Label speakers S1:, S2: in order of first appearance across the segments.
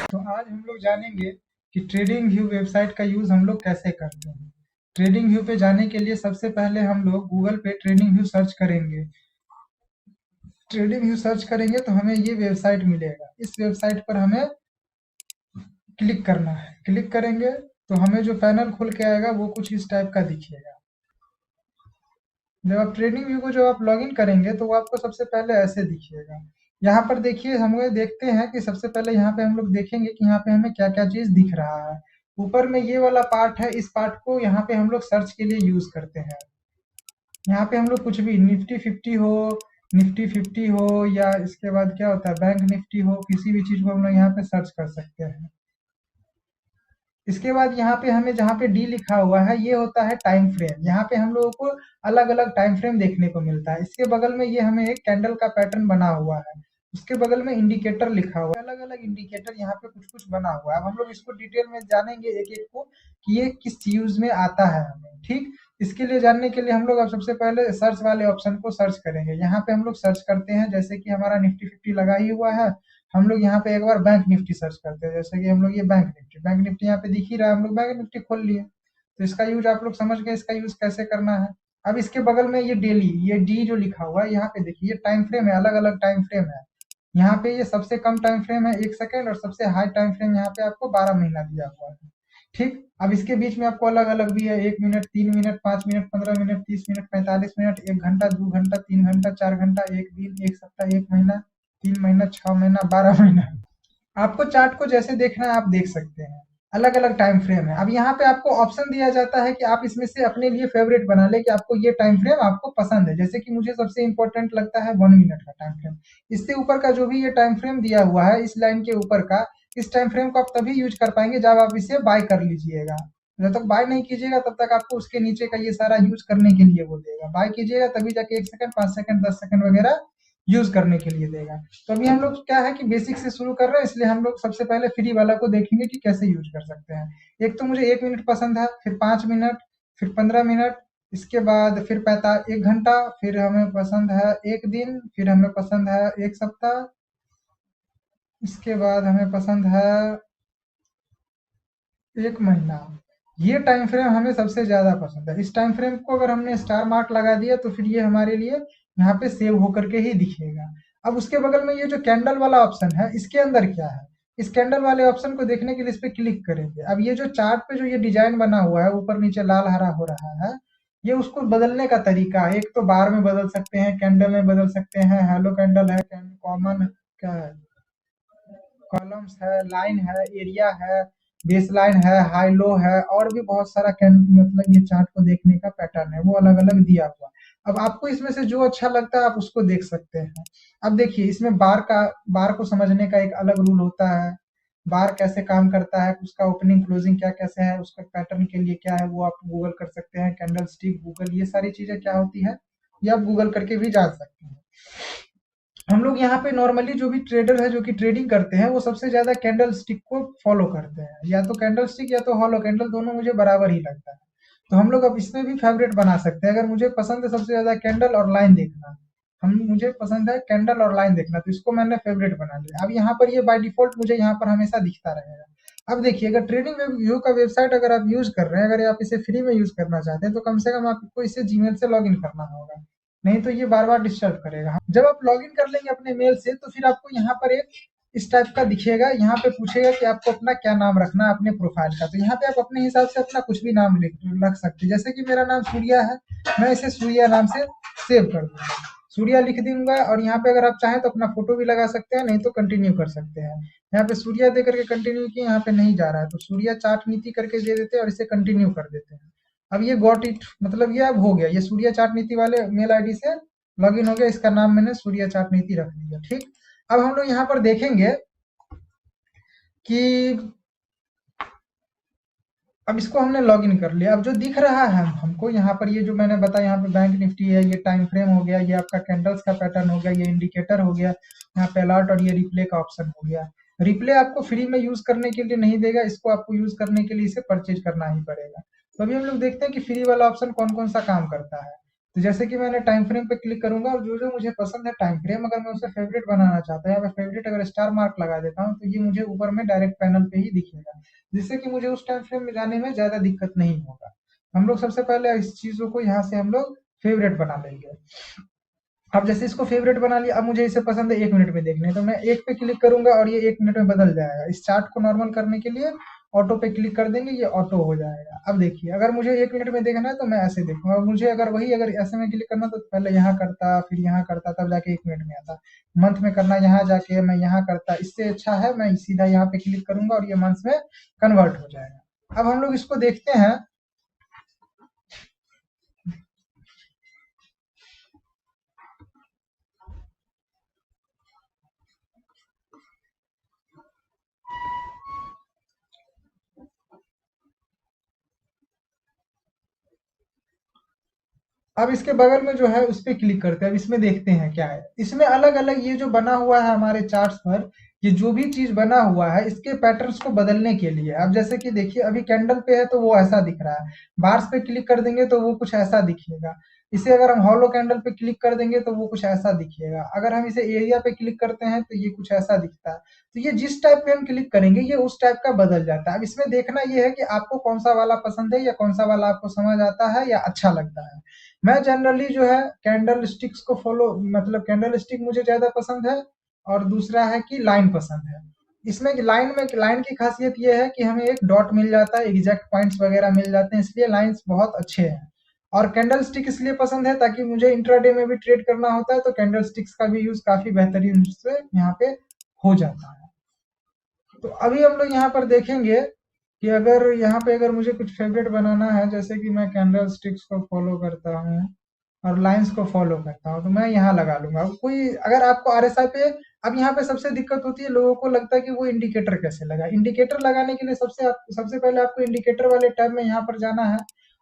S1: तो आज हम लोग जानेंगे कि ट्रेडिंग व्यू वेबसाइट का यूज़ हम लोग कैसे करते हैं। ट्रेडिंग व्यू पे जाने के लिए सबसे पहले हम लोग गूगल पे ट्रेडिंग व्यू सर्च करेंगे। ट्रेडिंग व्यू सर्च करेंगे तो हमें ये वेबसाइट मिलेगा। इस वेबसाइट पर हमें क्लिक करना है। क्लिक करेंगे तो हमें जो पैनल खुल के आएगा वो कुछ इस टाइप का दिखेगा। जब आप ट्रेडिंग व्यू को जब आप लॉगिन करेंगे तो वो आपको सबसे पहले ऐसे दिखेगा। यहाँ पर देखिए, हम लोग देखते हैं कि सबसे पहले यहाँ पे हम लोग देखेंगे कि यहाँ पे हमें क्या क्या चीज़ दिख रहा है। ऊपर में ये वाला पार्ट है, इस पार्ट को यहाँ पे हम लोग सर्च के लिए यूज़ करते हैं। यहाँ पे हम लोग कुछ भी निफ्टी 50 हो या इसके बाद क्या होता है बैंक निफ्टी हो, किसी भी चीज़ को हम लोग यहाँ पे सर्च कर सकते हैं। इसके बाद यहाँ पे हमें जहाँ पे डी लिखा हुआ है ये होता है टाइम फ्रेम। यहाँ पे हम लोगों को अलग अलग टाइम फ्रेम देखने को मिलता है। इसके बगल में ये हमें एक कैंडल का पैटर्न बना हुआ है। उसके बगल में इंडिकेटर लिखा हुआ है। अलग अलग इंडिकेटर यहाँ पे कुछ कुछ बना हुआ है। अब हम लोग इसको डिटेल में जानेंगे एक एक को कि ये किस यूज में आता है हमें। ठीक, इसके लिए जानने के लिए हम लोग अब सबसे पहले सर्च वाले ऑप्शन को सर्च करेंगे। यहाँ पे हम लोग सर्च करते हैं, जैसे कि हमारा निफ्टी 50 लगा ही हुआ है। हम लोग यहाँ पे एक बार बैंक निफ्टी सर्च करते हैं, जैसे कि हम लोग ये बैंक निफ्टी यहाँ पे दिख ही रहा है, हम लोग बैंक निफ्टी खोल लिए। तो इसका यूज आप लोग समझ गए, इसका यूज कैसे करना है। अब इसके बगल में ये डेली, ये डी जो लिखा हुआ है यहाँ पे देखिए, ये टाइम फ्रेम है, अलग अलग टाइम फ्रेम है। यहाँ पे ये सबसे कम टाइम फ्रेम है 1 सेकेंड, और सबसे हाई टाइम फ्रेम यहाँ पे आपको 12 महीना दिया हुआ है। ठीक, अब इसके बीच में आपको अलग अलग भी है, 1 minute, 3 minute, 5 minute, 15 minute, 30 minute, 45 minute, 1 घंटा, 2 घंटा, 3 घंटा, 4 घंटा, एक दिन, एक सप्ताह, 1 महीना, 3 महीना, 6 महीना, 12 महीना। आपको चार्ट को जैसे देखना है आप देख सकते हैं। अलग अलग टाइम फ्रेम है। अब यहाँ पे आपको ऑप्शन दिया जाता है कि आप इसमें से अपने लिए फेवरेट बना ले कि आपको ये टाइम फ्रेम आपको पसंद है। जैसे कि मुझे सबसे इंपॉर्टेंट लगता है 1 मिनट का टाइम फ्रेम। इससे ऊपर का जो भी ये टाइम फ्रेम दिया हुआ है, इस लाइन के ऊपर का, इस टाइम फ्रेम को आप तभी यूज कर पाएंगे जब आप इसे बाय कर लीजिएगा। जब तक बाय नहीं कीजिएगा तब तक आपको उसके नीचे का ये सारा यूज करने के लिए वो देगा। बाय कीजिएगा तभी जाके 1 सेकंड, 5 सेकंड, 10 सेकंड वगैरह यूज करने के लिए देगा। तो अभी हम लोग क्या है कि बेसिक से शुरू कर रहे हैं, इसलिए हम लोग सबसे पहले फ्री वाला को देखेंगे कि कैसे यूज कर सकते हैं। एक तो मुझे 1 मिनट पसंद है, फिर 5 मिनट, फिर 15 मिनट, इसके बाद फिर 1 घंटा, फिर हमें पसंद है एक दिन, फिर हमें पसंद है एक सप्ताह, इसके बाद हमें पसंद है 1 महीना। ये टाइम फ्रेम हमें सबसे ज्यादा पसंद है। इस टाइम फ्रेम को अगर हमने स्टार मार्क लगा दिया तो फिर ये हमारे लिए यहाँ पे सेव होकर के ही दिखेगा। अब उसके बगल में ये जो कैंडल वाला ऑप्शन है, इसके अंदर क्या है, इस कैंडल वाले ऑप्शन को देखने के लिए इस पे क्लिक करेंगे। अब ये जो चार्ट पे जो ये डिजाइन बना हुआ है, ऊपर नीचे लाल हरा हो रहा है, ये उसको बदलने का तरीका है। एक तो बार में बदल सकते हैं, कैंडल में बदल सकते हैं, हेलो कैंडल है, कॉमन क्या है, कॉलम्स है, लाइन है, एरिया है, बेस लाइन है, हाई लो है, और भी बहुत सारा मतलब ये चार्ट को देखने का पैटर्न है वो अलग अलग दिया हुआ। अब आपको इसमें से जो अच्छा लगता है आप उसको देख सकते हैं। अब देखिए, इसमें बार को समझने का एक अलग रूल होता है। बार कैसे काम करता है, उसका ओपनिंग क्लोजिंग क्या कैसे है, उसका पैटर्न के लिए क्या है, वो आप गूगल कर सकते हैं। कैंडल स्टिक गूगल, ये सारी चीजें क्या होती है ये आप गूगल करके भी जान सकते हैं। हम लोग यहाँ पे नॉर्मली जो भी ट्रेडर है जो कि ट्रेडिंग करते हैं वो सबसे ज्यादा कैंडल स्टिक को फॉलो करते हैं। या तो कैंडल स्टिक या तो हॉलो कैंडल, दोनों मुझे बराबर ही लगता है। तो हम लोग अब इसमें भी फेवरेट बना सकते हैं। अगर मुझे पसंद है सबसे ज्यादा कैंडल और लाइन देखना, हम मुझे पसंद है कैंडल और लाइन देखना, तो इसको मैंने फेवरेट बना लिया। अब यहाँ पर ये बाय डिफॉल्ट मुझे यहाँ पर हमेशा दिखता रहेगा। अब देखिए, अगर ट्रेडिंग व्यू का वेबसाइट अगर आप यूज कर रहे हैं, अगर आप इसे फ्री में यूज करना चाहते हैं तो कम से कम आपको इसे जीमेल से लॉग इन करना होगा, नहीं तो ये बार बार डिस्टर्ब करेगा। जब आप लॉगिन कर लेंगे अपने मेल से तो फिर आपको यहाँ पर एक इस टाइप का दिखेगा। यहाँ पे पूछेगा कि आपको अपना क्या नाम रखना है अपने प्रोफाइल का। तो यहाँ पे आप अपने हिसाब से अपना कुछ भी नाम रख सकते हैं। जैसे कि मेरा नाम सूर्या है, मैं इसे सूर्या नाम से सेव कर दूंगा, सूर्या लिख दूंगा। और यहाँ पे अगर आप चाहें तो अपना फोटो भी लगा सकते हैं, नहीं तो कंटिन्यू कर सकते हैं। यहाँ पे सूर्या दे करके कंटिन्यू किए, यहाँ पे नहीं जा रहा है तो सूर्या चाट नीति करके दे देते हैं और इसे कंटिन्यू कर देते हैं। अब ये गॉट इट, मतलब ये अब हो गया, ये सूर्या चाट नीति वाले मेल आईडी से लॉगिन हो गया। इसका नाम मैंने सूर्या चाट नीति रख दिया। ठीक, अब हम लोग यहाँ पर देखेंगे कि अब इसको हमने लॉगिन कर लिया। अब जो दिख रहा है हमको यहाँ पर, ये जो मैंने बताया, यहाँ पे बैंक निफ्टी है, ये टाइम फ्रेम हो गया, ये आपका कैंडल्स का पैटर्न हो गया, ये इंडिकेटर हो गया, यहाँ पे अलर्ट, और ये रिप्ले का ऑप्शन हो गया। रिप्ले आपको फ्री में यूज करने के लिए नहीं देगा, इसको आपको यूज करने के लिए इसे परचेज करना ही पड़ेगा। तो अभी हम लोग देखते हैं कि फ्री वाला ऑप्शन कौन कौन सा काम करता है। तो जैसे कि मैंने टाइम फ्रेम पे क्लिक करूंगा और जो जो मुझे पसंद है टाइम फ्रेम, अगर मैं उसे फेवरेट बनाना चाहता हूँ, यहाँ पे फेवरेट अगर स्टार मार्क लगा देता हूँ तो ये मुझे ऊपर में डायरेक्ट पैनल पे ही दिखेगा, जिससे कि मुझे उस टाइम फ्रेम में जाने में ज्यादा दिक्कत नहीं होगा। हम लोग सबसे पहले इस चीजों को यहाँ से हम लोग फेवरेट बना लेंगे। अब जैसे इसको फेवरेट बना लिया, अब मुझे इसे पसंद है 1 मिनट में देखने, तो मैं एक पे क्लिक करूंगा और ये 1 मिनट में बदल जाएगा। इस चार्ट को नॉर्मल करने के लिए ऑटो पे क्लिक कर देंगे, ये ऑटो हो जाएगा। अब देखिए, अगर मुझे 1 मिनट में देखना है तो मैं ऐसे देखूंगा, और मुझे अगर ऐसे में क्लिक करना तो पहले यहाँ करता, फिर यहाँ करता, तब जाके 1 मिनट में आता। मंथ में करना, यहाँ जाके मैं यहाँ करता, इससे अच्छा है मैं सीधा यहाँ पे क्लिक करूंगा और ये मंथ में कन्वर्ट हो जाएगा। अब हम लोग इसको देखते हैं। अब इसके बगल में जो है उस पे क्लिक करते हैं। अब इसमें देखते हैं क्या है, इसमें अलग अलग ये जो बना हुआ है हमारे चार्ट्स पर, ये जो भी चीज बना हुआ है इसके पैटर्न्स को बदलने के लिए। अब जैसे कि देखिए, अभी कैंडल पे है तो वो ऐसा दिख रहा है, बार्स पे क्लिक कर देंगे तो वो कुछ ऐसा दिखेगा। इसे अगर हम हॉलो कैंडल पे क्लिक कर देंगे तो वो कुछ ऐसा दिखेगा। अगर हम इसे एरिया पे क्लिक करते हैं तो ये कुछ ऐसा दिखता है। तो ये जिस टाइप पे हम क्लिक करेंगे ये उस टाइप का बदल जाता है। अब इसमें देखना ये है कि आपको कौन सा वाला पसंद है, या कौन सा वाला आपको समझ आता है या अच्छा लगता है। मैं जनरली जो है कैंडल स्टिक्स को फॉलो, मतलब कैंडल स्टिक मुझे ज्यादा पसंद है। और दूसरा है कि लाइन पसंद है। इसमें लाइन की खासियत ये है कि हमें एक डॉट मिल जाता है, एग्जैक्ट पॉइंट्स वगैरह मिल जाते हैं, इसलिए लाइंस बहुत अच्छे हैं। और कैंडल स्टिक इसलिए पसंद है ताकि मुझे इंट्राडे में भी ट्रेड करना होता है, तो कैंडल स्टिक्स का भी यूज काफी बेहतरीन से यहाँ पे हो जाता है। तो अभी हम लोग यहाँ पर देखेंगे कि अगर मुझे कुछ फेवरेट बनाना है, जैसे कि मैं कैंडल स्टिक्स को फॉलो करता हूँ और लाइंस को फॉलो करता हूँ, तो मैं यहाँ लगा लूंगा। कोई अगर आपको आरएसआई पे, अब यहाँ पे सबसे दिक्कत होती है, लोगों को लगता है कि वो इंडिकेटर कैसे लगा। इंडिकेटर लगाने के लिए सबसे पहले आपको इंडिकेटर वाले टैब में यहाँ पर जाना है,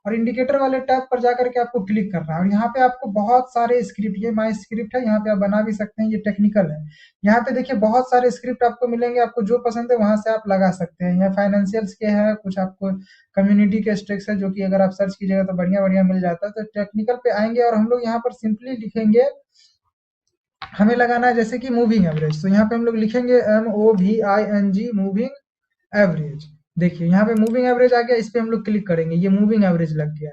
S1: और इंडिकेटर वाले टैब पर जाकर के आपको क्लिक करना है। और यहाँ पे आपको बहुत सारे स्क्रिप्ट, ये माई स्क्रिप्ट है, यहाँ पे आप बना भी सकते हैं, ये टेक्निकल है। यहाँ पे देखिए बहुत सारे स्क्रिप्ट आपको मिलेंगे, आपको जो पसंद है वहां से आप लगा सकते हैं। यहाँ फाइनेंशियल्स के हैं, कुछ आपको कम्युनिटी के स्ट्रिक्स है, जो कि अगर आप सर्च कीजिएगा तो बढ़िया बढ़िया मिल जाता है। तो टेक्निकल पे आएंगे और हम लोग यहाँ पर सिंपली लिखेंगे, हमें लगाना है जैसे कि मूविंग एवरेज, तो यहाँ पे हम लोग लिखेंगे MOVING, मूविंग एवरेज। देखिए यहाँ पे मूविंग एवरेज आ गया, इस पे हम लोग क्लिक करेंगे, ये मूविंग एवरेज लग गया।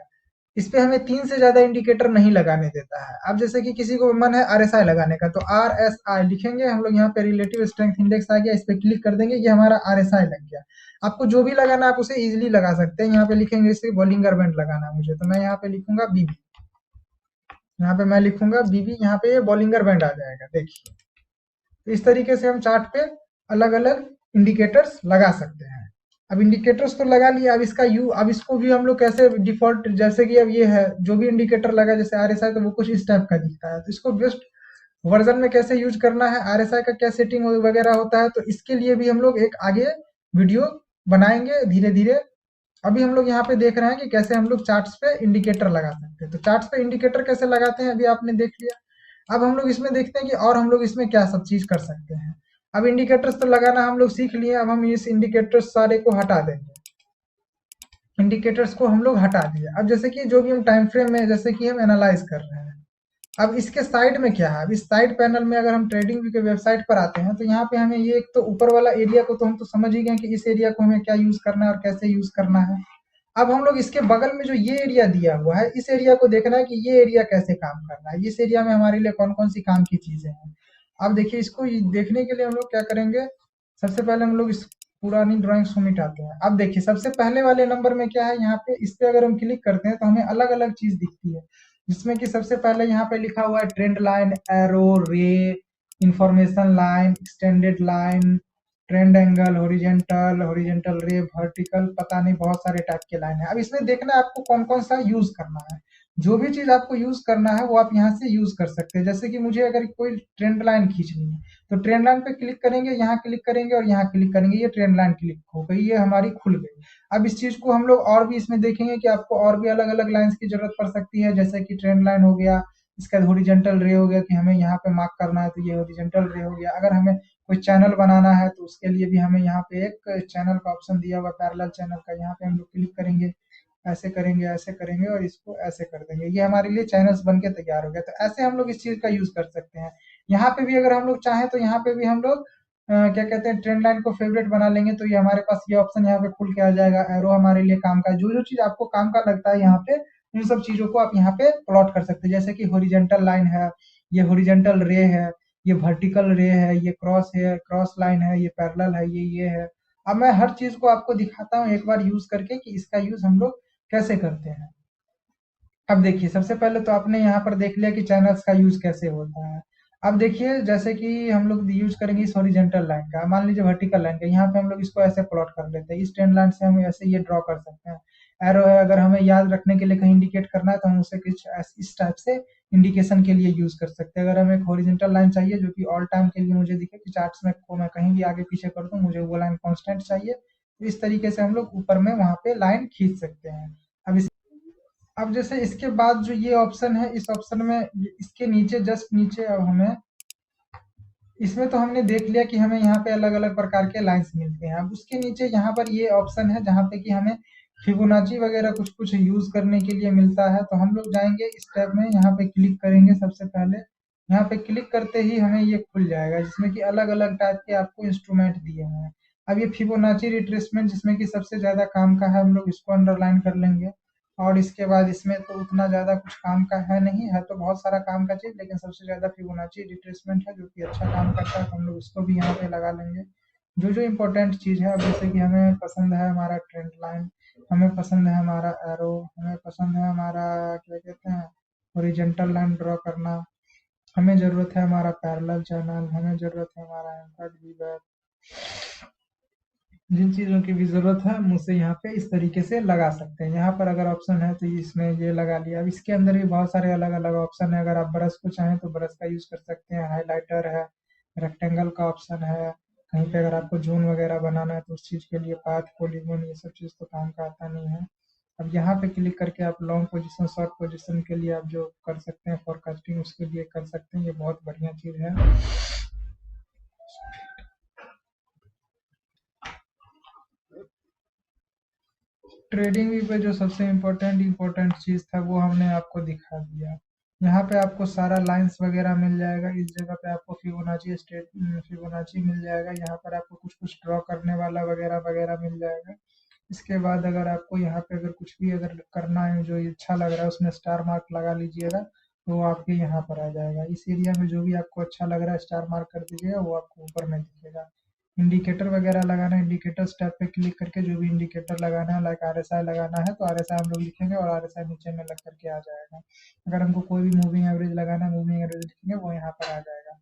S1: इस पे हमें 3 से ज्यादा इंडिकेटर नहीं लगाने देता है। अब जैसे कि किसी को मन है RSI लगाने का, तो RSI लिखेंगे हम लोग, यहाँ पे रिलेटिव स्ट्रेंथ इंडेक्स आ गया, इस पे क्लिक कर देंगे, ये हमारा RSI लग गया। आपको जो भी लगाना है आप उसे इजिली लगा सकते हैं। यहाँ पे लिखेंगे इसे बॉलिंगर बैंड लगाना है मुझे, तो मैं यहाँ पे लिखूंगा BB। यहाँ पे मैं लिखूंगा BB, यहाँ पे ये बॉलिंगर बैंड आ जाएगा। देखिए, तो इस तरीके से हम चार्ट पे अलग अलग इंडिकेटर्स लगा सकते हैं। अब इंडिकेटर्स तो लगा लिया, अब इसको भी हम लोग कैसे डिफॉल्ट, जैसे कि अब ये है जो भी इंडिकेटर लगा, जैसे RSI, तो वो कुछ इस टाइप का दिखता है। तो इसको बेस्ट वर्जन में कैसे यूज करना है, RSI का क्या सेटिंग वगैरह होता है, तो इसके लिए भी हम लोग एक आगे वीडियो बनाएंगे धीरे धीरे। अभी हम लोग यहाँ पे देख रहे हैं कि कैसे हम लोग चार्ट्स पे इंडिकेटर लगा सकते हैं। तो चार्ट्स पे इंडिकेटर कैसे लगाते हैं अभी आपने देख लिया। अब हम लोग इसमें देखते हैं कि और हम लोग इसमें क्या सब चीज कर सकते हैं। अब इंडिकेटर्स तो लगाना हम लोग सीख लिए, अब हम इस इंडिकेटर्स सारे को हटा देंगे। इंडिकेटर्स को हम लोग हटा दिए। अब जैसे कि जो भी हम टाइम फ्रेम में जैसे कि हम एनालाइज कर रहे हैं, अब इसके साइड में क्या है, अब इस साइड पैनल में अगर हम ट्रेडिंग व्यू के वेबसाइट पर आते हैं, तो यहाँ पे हमें ये एक तो ऊपर वाला एरिया को तो हम तो समझ ही गए कि इस एरिया को हमें क्या यूज करना है और कैसे यूज करना है। अब हम लोग इसके बगल में जो ये एरिया दिया हुआ है, इस एरिया को देखना है कि ये एरिया कैसे काम कर रहा है, इस एरिया में हमारे लिए कौन कौन सी काम की चीजें हैं। अब देखिए, इसको देखने के लिए हम लोग क्या करेंगे, सबसे पहले हम लोग इस पुरानी ड्राइंग्स को मिटाते हैं। अब देखिए सबसे पहले वाले नंबर में क्या है, यहाँ पे इस पे अगर हम क्लिक करते हैं तो हमें अलग अलग चीज दिखती है, जिसमें कि सबसे पहले यहाँ पे लिखा हुआ है ट्रेंड लाइन, एरो, रे, information line, extended line, trend angle, horizontal, horizontal रे, वर्टिकल, पता नहीं बहुत सारे टाइप के लाइन है। अब इसमें देखना है आपको कौन कौन सा यूज करना है। जो भी चीज आपको यूज करना है वो आप यहाँ से यूज कर सकते हैं। जैसे कि मुझे अगर कोई ट्रेंड लाइन खींचनी है, तो ट्रेंड लाइन पे क्लिक करेंगे, यहाँ क्लिक करेंगे और यहाँ क्लिक करेंगे, ये ट्रेंड लाइन क्लिक हो गई, ये हमारी खुल गई। अब इस चीज को हम लोग और भी इसमें देखेंगे कि आपको और भी अलग अलग लाइंस की जरूरत पड़ सकती है, जैसे कि ट्रेंड लाइन हो गया, इसका हॉरिजेंटल रे हो गया कि हमें यहाँ पे मार्क करना है, तो ये हॉरिजेंटल रे हो गया। अगर हमें कोई चैनल बनाना है तो उसके लिए भी हमें यहाँ पे एक चैनल का ऑप्शन दिया हुआ, पैरेलल चैनल का, यहाँ पे हम लोग क्लिक करेंगे, ऐसे करेंगे और इसको ऐसे कर देंगे, ये हमारे लिए चैनल्स बन के तैयार हो गया। तो ऐसे हम लोग इस चीज़ का यूज़ कर सकते हैं। यहाँ पे भी अगर हम लोग चाहें तो यहाँ पे भी हम लोग क्या कहते हैं, ट्रेंड लाइन को फेवरेट बना लेंगे, तो ये हमारे पास ये ऑप्शन यहाँ पे खुल के आ जाएगा। एरो हमारे लिए काम का, जो जो चीज़ आपको काम का लगता है यहाँ पे, इन सब चीज़ों को आप यहाँ पे प्लॉट कर सकते हैं। जैसे कि हॉरिजेंटल लाइन है, ये हॉरिजेंटल रे है, ये वर्टिकल रे है, क्रॉस लाइन है, ये पैरेलल है, ये है। अब मैं हर चीज़ को आपको दिखाता हूँ एक बार यूज़ करके कि इसका यूज़ हम लोग कैसे करते हैं। अब देखिए, सबसे पहले तो आपने यहाँ पर देख लिया कि चैनल्स का यूज़ कैसे होता है। अब देखिए, जैसे कि हम लोग यूज़ करेंगे इस हॉरिजॉन्टल लाइन का, मान लीजिए वर्टिकल लाइन का, यहाँ पे हम लोग इसको ऐसे प्लॉट कर लेते हैं। इस ट्रेंड लाइन से हम ऐसे ये ड्रॉ कर सकते हैं। एरो है, अगर हमें याद रखने के लिए कहीं इंडिकेट करना है तो हम उसे कुछ इस टाइप से इंडिकेशन के लिए यूज़ कर सकते हैं। अगर हमें एक हॉरिजॉन्टल लाइन चाहिए जो कि ऑल टाइम के लिए मुझे दिखे कि चार्ट्स में को मैं कहीं भी आगे पीछे कर दूँ, मुझे वो लाइन कांस्टेंट चाहिए, तो इस तरीके से हम लोग ऊपर में वहाँ पे लाइन खींच सकते हैं। अब इस अब जैसे इसके बाद जो ये ऑप्शन है, इस ऑप्शन में इसके नीचे, जस्ट नीचे, अब हमें इसमें तो हमने देख लिया कि हमें यहाँ पे अलग अलग प्रकार के लाइंस मिलते हैं। अब उसके नीचे यहाँ पर ये ऑप्शन है जहाँ पे कि हमें फिबोनाची वगैरह कुछ कुछ यूज करने के लिए मिलता है। तो हम लोग जाएंगे इस टैब में, यहाँ पे क्लिक करेंगे। सबसे पहले यहाँ पे क्लिक करते ही हमें ये खुल जाएगा, जिसमें कि अलग अलग टाइप के आपको इंस्ट्रूमेंट दिए हुए हैं। अब ये फिबोनाची रिट्रेसमेंट, जिसमें कि सबसे ज्यादा काम का है, हम लोग इसको अंडरलाइन कर लेंगे। और इसके बाद इसमें तो उतना ज़्यादा कुछ काम का है नहीं, है तो बहुत सारा काम का चीज़, लेकिन सबसे ज़्यादा फिबोनाची रिट्रेसमेंट है जो कि अच्छा काम करता है, तो हम लोग इसको भी यहाँ पे लगा लेंगे। जो जो इम्पोर्टेंट चीज़ है, अब जैसे कि हमें पसंद है हमारा ट्रेंड लाइन, हमें पसंद है हमारा एरो, हमें पसंद है हमारा क्या कहते हैं ओरिजेंटल लाइन ड्रॉ करना, हमें ज़रूरत है हमारा पैरेलल चैनल, हमें ज़रूरत है हमारा एंकर्ड वीवर। जिन चीज़ों की भी ज़रूरत है हम उसे यहाँ पे इस तरीके से लगा सकते हैं। यहाँ पर अगर ऑप्शन है तो इसमें ये लगा लिया। अब इसके अंदर भी बहुत सारे अलग अलग ऑप्शन है। अगर आप ब्रश को चाहें तो ब्रश का यूज़ कर सकते हैं, हाइलाइटर है, रेक्टेंगल का ऑप्शन है, कहीं पे अगर आपको जून वगैरह बनाना है तो उस चीज़ के लिए पाथ, पॉलीगॉन, ये सब चीज़ तो काम का आता नहीं है। अब यहाँ पे क्लिक करके आप लॉन्ग पोजीशन, शॉर्ट पोजीशन के लिए आप जो कर सकते हैं फोरकास्टिंग, उसके लिए कर सकते हैं। ये बहुत बढ़िया चीज़ है। ट्रेडिंग व्यू पे जो सबसे इम्पोर्टेंट चीज़ था वो हमने आपको दिखा दिया। यहाँ पे आपको सारा लाइंस वगैरह मिल जाएगा। इस जगह पे आपको फिबोनाची मिल जाएगा। यहाँ पर आपको कुछ कुछ ड्रॉ करने वाला वगैरह वगैरह मिल जाएगा। इसके बाद अगर आपको यहाँ पे अगर कुछ भी अगर करना है जो अच्छा लग रहा है, उसमें स्टार मार्क लगा लीजिएगा, तो वो आपके यहाँ पर आ जाएगा। इस एरिया में जो भी आपको अच्छा लग रहा है स्टार मार्क कर दीजिएगा, वो आपको ऊपर में दिखेगा। इंडिकेटर वगैरह लगाना है, इंडिकेटर टैब पे क्लिक करके जो भी इंडिकेटर लगाना है, लाइक आरएसआई लगाना है तो आरएसआई हम लोग लिखेंगे और आरएसआई नीचे में लग करके आ जाएगा। अगर हमको कोई भी मूविंग एवरेज लगाना है, मूविंग एवरेज लिखेंगे, वो यहाँ पर आ जाएगा।